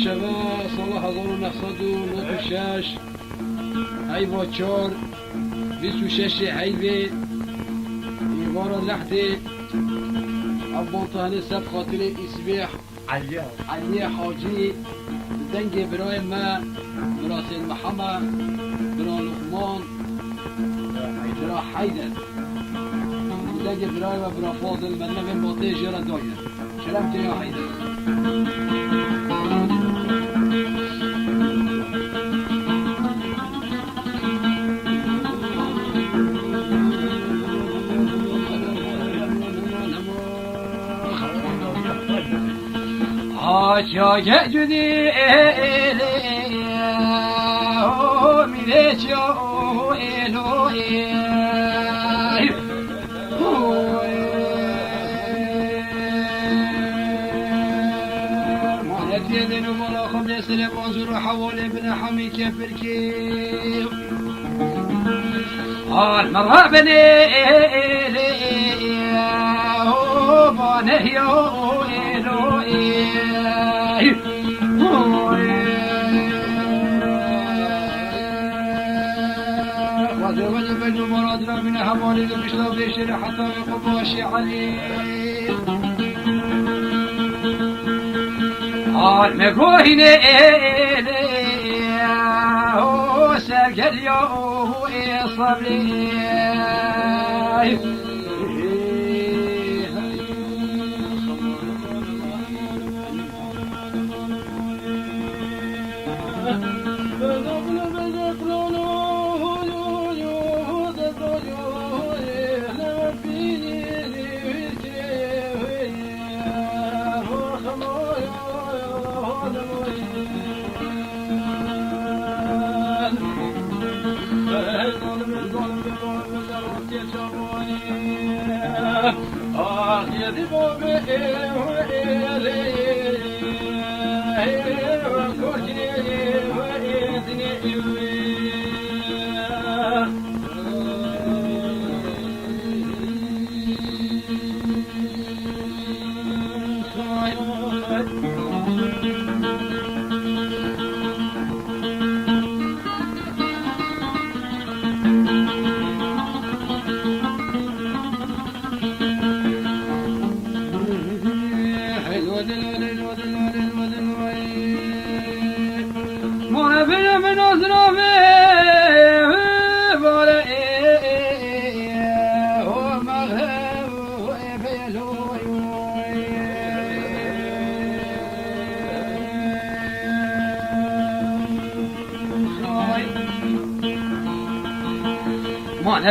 شبه سال 1996 حیوه 4 26 حیوه ایوارا لحظه ابانتهانه سب خاطر اسبیح علی حاجی دنگ برای ما برای محمد برای لقمان برای حیدر دنگ برای و برای فاضل من نبین باطه جرا دایر شرمت یا حیدر آجای جدی میرچو الوی مالت يدين ولا خمس لقنزر حول ابن حمي كفركي المرة بني بانه يو الوي وزوج بن مراد من حوالي بشرب يشري حتى يقباشي عليه المكوهن هو سجل يو صبري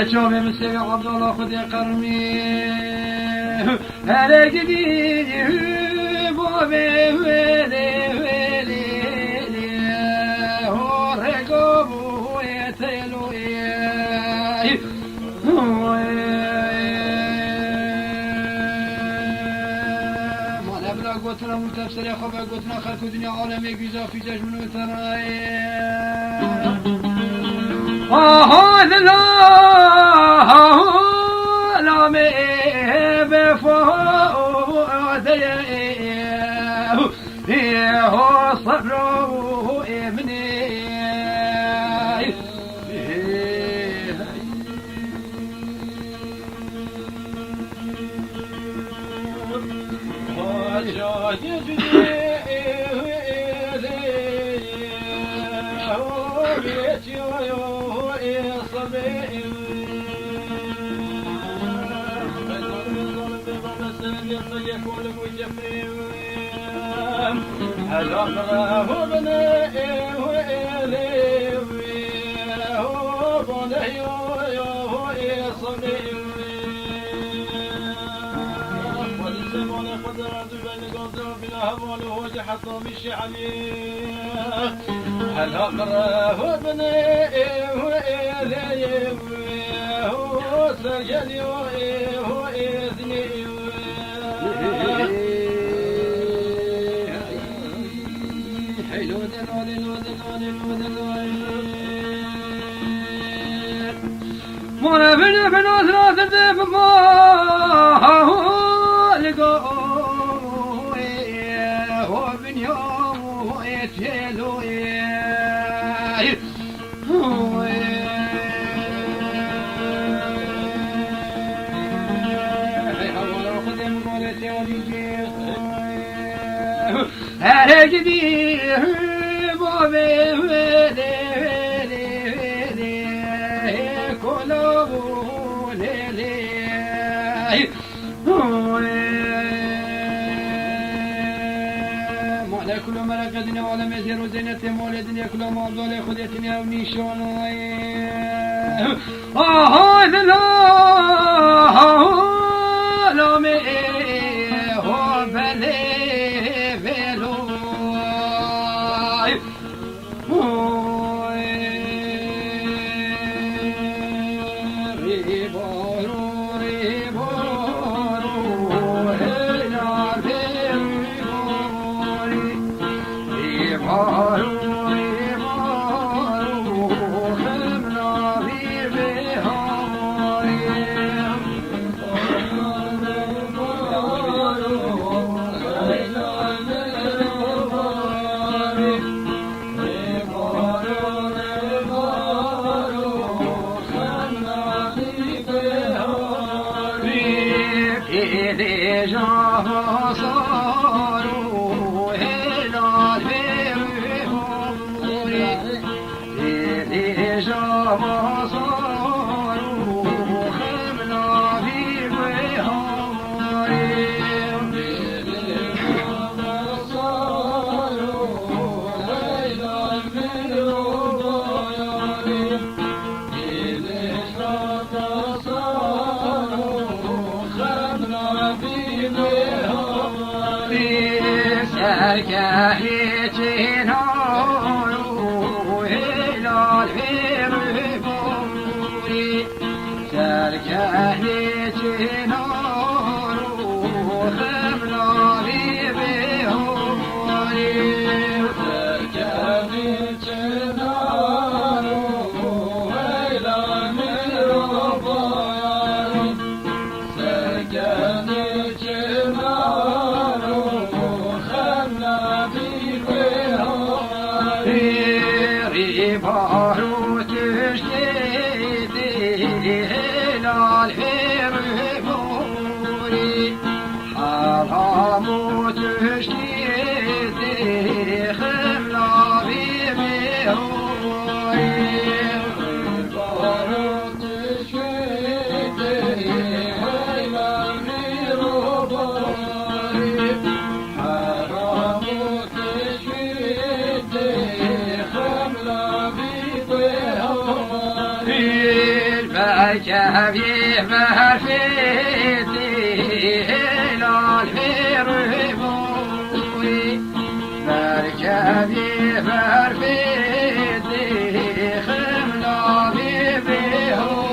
نجا به مسیح عبدالله خود قرمی هر گدی با به ولی ولی هرگو بوی تلوی مال بلا گوتنا متفسر خوب گوتنا خلق دنیا عالمی گیزا فی جشمون ترای آه لا می بفؤادي هو صبر ابني هلا هو بني وإلي هو بني هو صبي والزمان قدر بين قدر بلا هوال وجه حتى مشي عليه هلا هو بني وإلي هو سجل هو إذني وانا بن أسرات الدب ما هو لقوه هو بن يوم her gidi bu ve kolabu lele كل مرقدنا ولا مزير وزينة مولدنا كل ما ضل خدتنا ونيشون هذا لا لا مي هو بلي بلو جابيه ما فيتي لا الخير بوري مرجابيه ما فيتي خملا بيهوري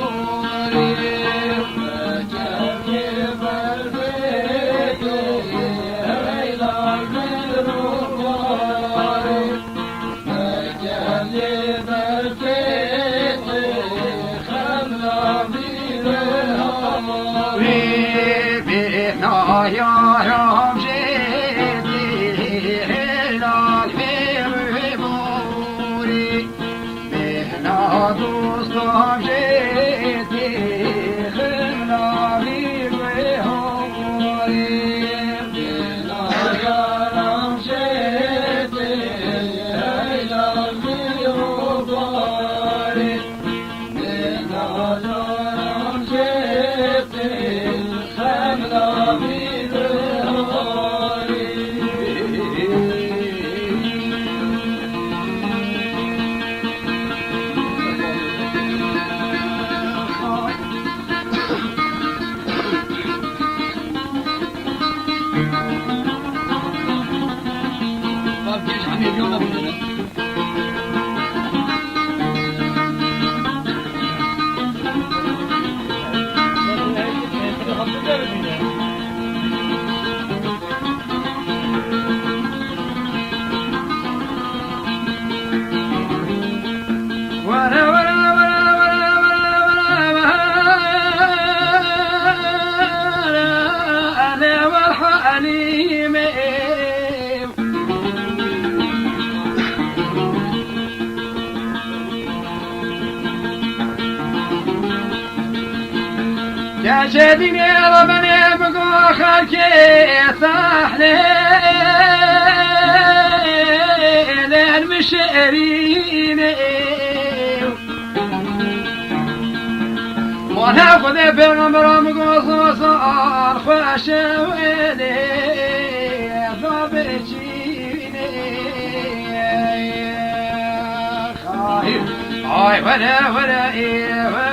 مرجابيه ما فيتي لا الخير بوري مرجابيه ما فيتي يا رام جيتي لا الخير بوري بهنا دوستم جيتي خلنا بيهوري بهنا يا رام جيتي لا الخير بوري بهنا يا رام جيتي خلنا جديني ربني بقوا خلكي ساحلين المشيرين وناخذ بالغمر مقصوصا خشويني ضبجيني خايف هاي ولا والحليم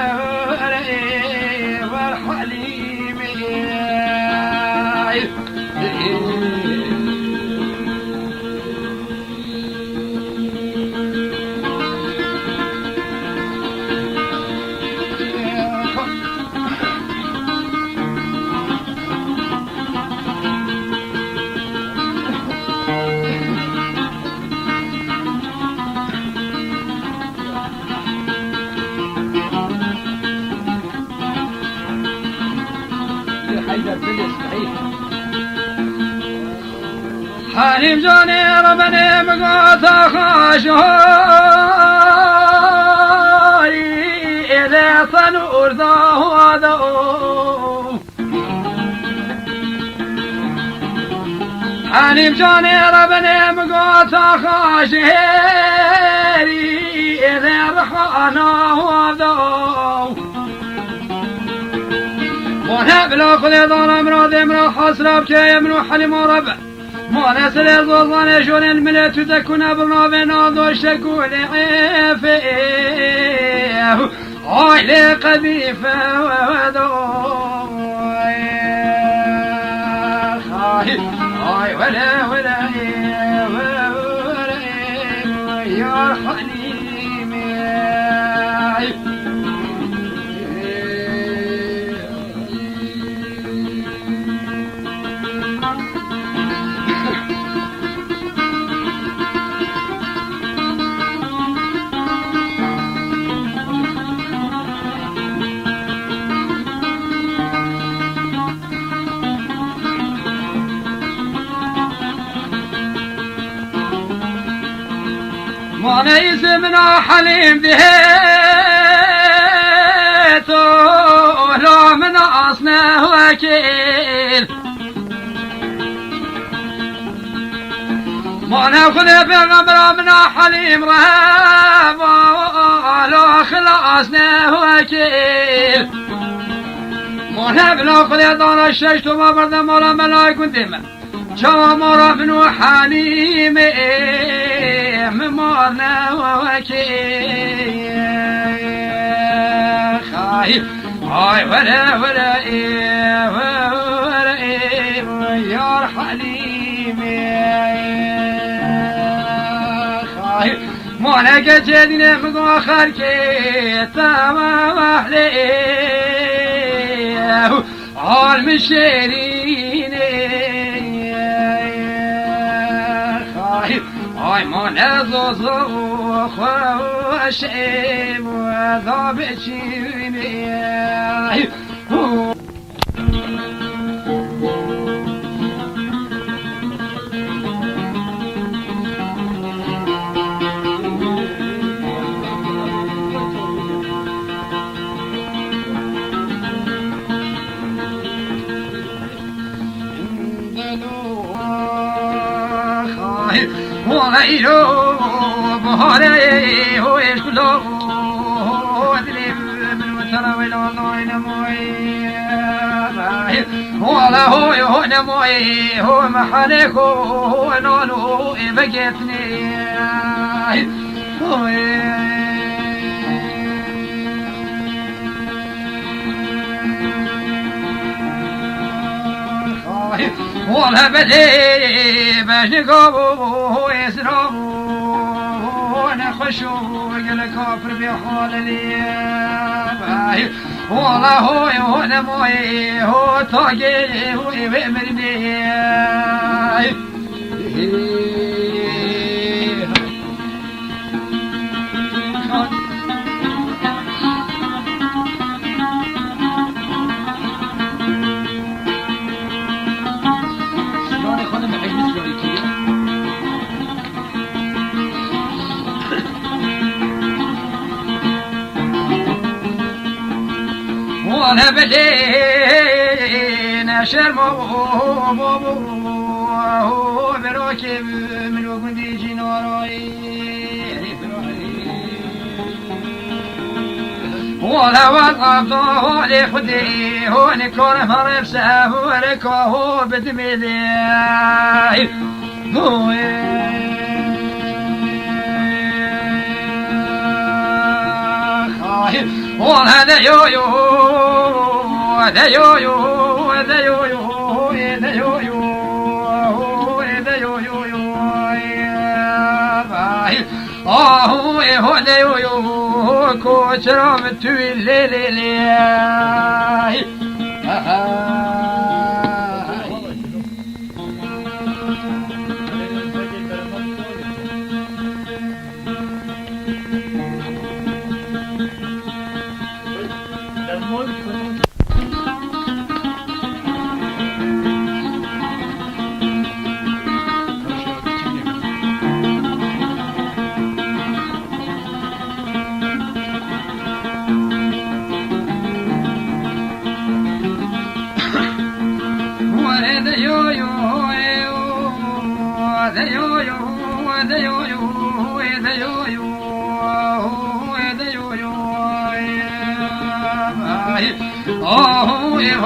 حليم جاني ربني بقوت خاشوي إذا صنور ذا حليم جاني ربني بقوت خاشوي إذا رحانا هذا وانا بلا خلي ضار امراض امرا حسرب كي امرو حليم ربع ما نسل الظلان شون الملت تكون برنابنا ذو الشكول عيفيه عيل قذيفة وذو خايف هاي ولا يا حليمي وانا يسمنا حليم ذهيته لو من اصنه وكيل ما ناخذ بغمره من حليم رهاب لو خلاصنا وكيل ما ناخذ دار الشجت وما برد مولا ملاك ودمه شو مرة من حليم ممرنا وكيل خايف هاي ولا يا حليم خايف ما لقى جدنا بقوا خاركي تما وحليه عالم الشيرين هاي ما نزوزو خوشيم وذابتشيني وغيره بهاري هو يشكله ودلم من وترى والله نموي والله هو نموي هو محلك هو نولو بقيتني والله بدي باش نقابو يسرابو نخشو قل كافر بحال لي والله هو نموي هو طاقي هو بأمرني وانا بدي شرم براك من وقندي جنوراي ولا وقفته لخدي هون كور مرساه وركوه بدمدي وهذا يو هذا يو هذا يو هذا يو هذا يو هذا يو كوشرم تويلي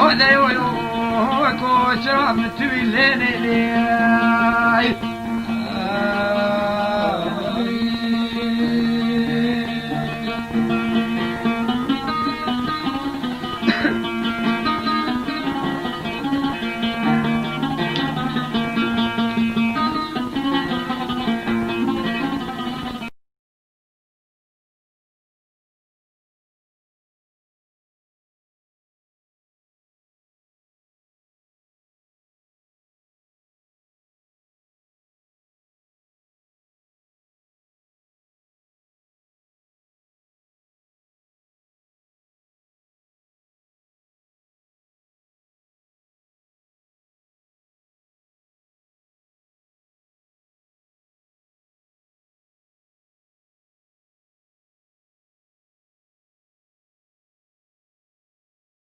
هذا يو كوشرم تويلي